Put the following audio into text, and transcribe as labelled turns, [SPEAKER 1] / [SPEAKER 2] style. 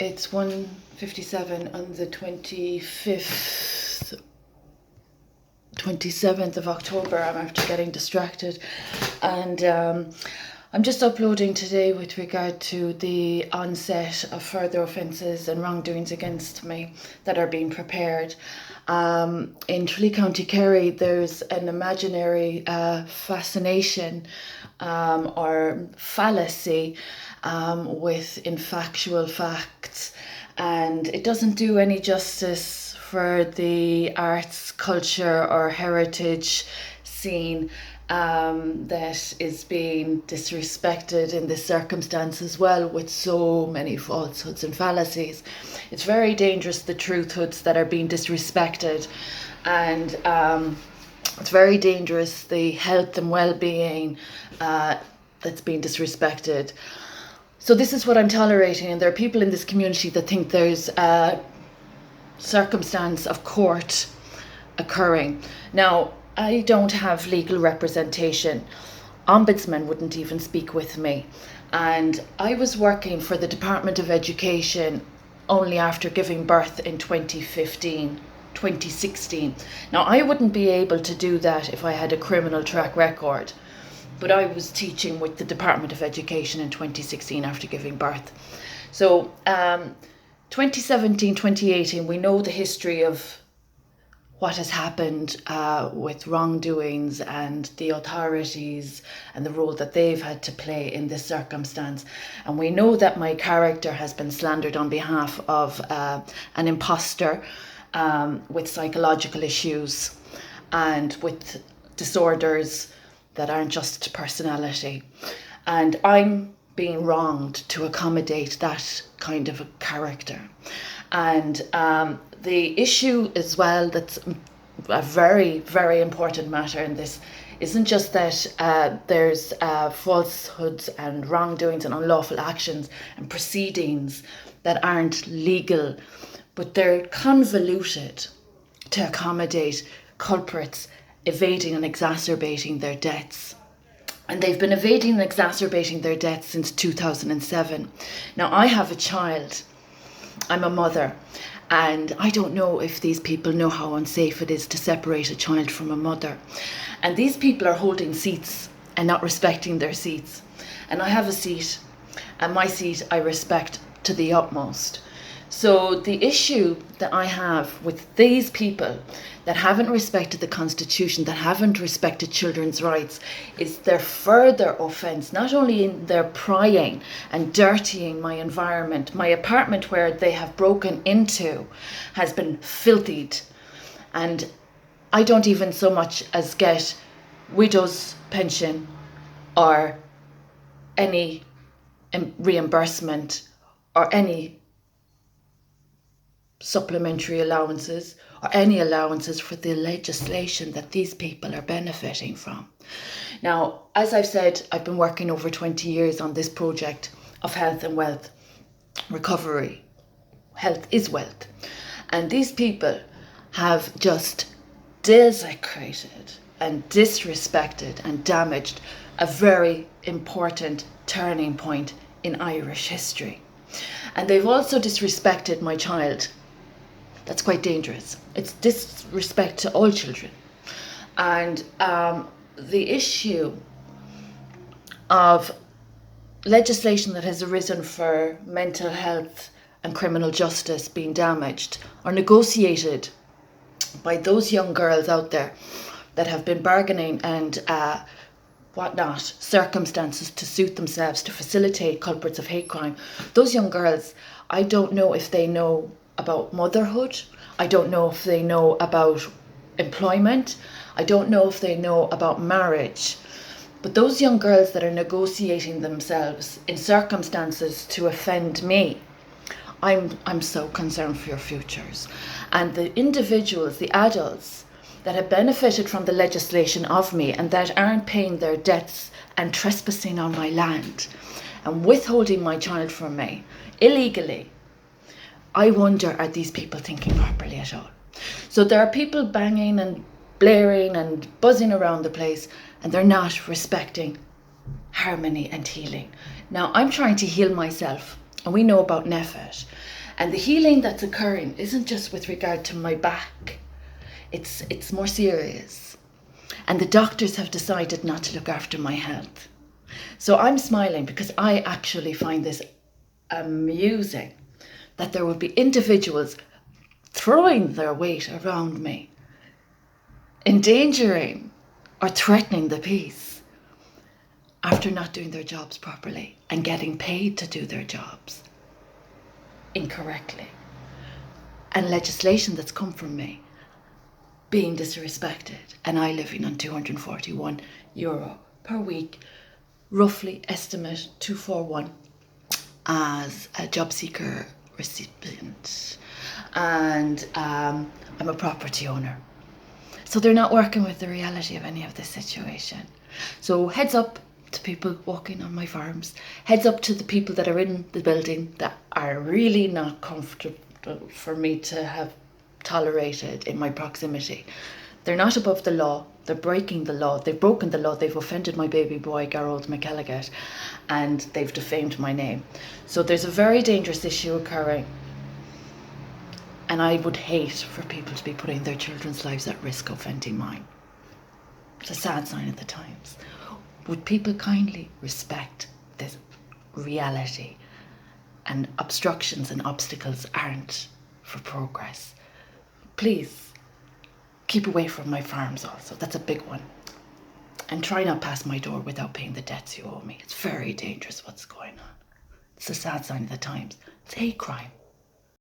[SPEAKER 1] It's 1:57 on the 27th of October. I'm after getting distracted, and I'm just uploading today with regard to the onset of further offences and wrongdoings against me that are being prepared. In Tralee, County Kerry, there's an imaginary fascination or fallacy with infactual facts, and it doesn't do any justice for the arts, culture or heritage scene that is being disrespected in this circumstance as well, with so many falsehoods and fallacies. It's very dangerous, the truthhoods that are being disrespected, and it's very dangerous, the health and well-being that's being disrespected. So this is what I'm tolerating, and there are people in this community that think there's a circumstance of court occurring. Now, I don't have legal representation. Ombudsman wouldn't even speak with me. And I was working for the Department of Education only after giving birth in 2016. Now, I wouldn't be able to do that if I had a criminal track record. But I was teaching with the Department of Education in 2016 after giving birth. So 2017, 2018, we know the history of what has happened with wrongdoings and the authorities and the role that they've had to play in this circumstance. And we know that my character has been slandered on behalf of an imposter with psychological issues and with disorders that aren't just personality. And I'm being wronged to accommodate that kind of a character. And the issue as well, that's a very, very important matter in this, isn't just that there's falsehoods and wrongdoings and unlawful actions and proceedings that aren't legal, but they're convoluted to accommodate culprits evading and exacerbating their debts. And they've been evading and exacerbating their debts since 2007. Now, I have a child. I'm a mother. And I don't know if these people know how unsafe it is to separate a child from a mother. And these people are holding seats and not respecting their seats. And I have a seat, and my seat I respect to the utmost. So the issue that I have with these people that haven't respected the Constitution, that haven't respected children's rights, is their further offence, not only in their prying and dirtying my environment. My apartment where they have broken into has been filthied, and I don't even so much as get widow's pension or any reimbursement or any supplementary allowances or any allowances for the legislation that these people are benefiting from. Now, as I've said, I've been working over 20 years on this project of health and wealth recovery. Health is wealth. And these people have just desecrated and disrespected and damaged a very important turning point in Irish history. And they've also disrespected my child. That's quite dangerous. It's disrespect to all children. And the issue of legislation that has arisen for mental health and criminal justice being damaged or negotiated by those young girls out there that have been bargaining and whatnot, circumstances to suit themselves, to facilitate culprits of hate crime. Those young girls, I don't know if they know about motherhood. I don't know if they know about employment. I don't know if they know about marriage. But those young girls that are negotiating themselves in circumstances to offend me, I'm so concerned for your futures. And the individuals, the adults that have benefited from the legislation of me and that aren't paying their debts and trespassing on my land and withholding my child from me illegally, I wonder, are these people thinking properly at all? So there are people banging and blaring and buzzing around the place, and they're not respecting harmony and healing. Now, I'm trying to heal myself. And we know about NEFIT. And the healing that's occurring isn't just with regard to my back. It's more serious. And the doctors have decided not to look after my health. So I'm smiling because I actually find this amusing that there would be individuals throwing their weight around me, endangering or threatening the peace after not doing their jobs properly and getting paid to do their jobs incorrectly. And legislation that's come from me being disrespected, and I living on €241 per week, roughly estimate 241 as a job seeker recipient. And I'm a property owner. So they're not working with the reality of any of this situation. So heads up to people walking on my farms, heads up to the people that are in the building that are really not comfortable for me to have tolerated in my proximity. They're not above the law. They're breaking the law. They've broken the law. They've offended my baby boy, Garrod McElligott, and they've defamed my name. So there's a very dangerous issue occurring. And I would hate for people to be putting their children's lives at risk of offending mine. It's a sad sign of the times. Would people kindly respect this reality? And obstructions and obstacles aren't for progress. Please keep away from my farms also. That's a big one. And try not pass my door without paying the debts you owe me. It's very dangerous what's going on. It's a sad sign of the times. It's hate crime.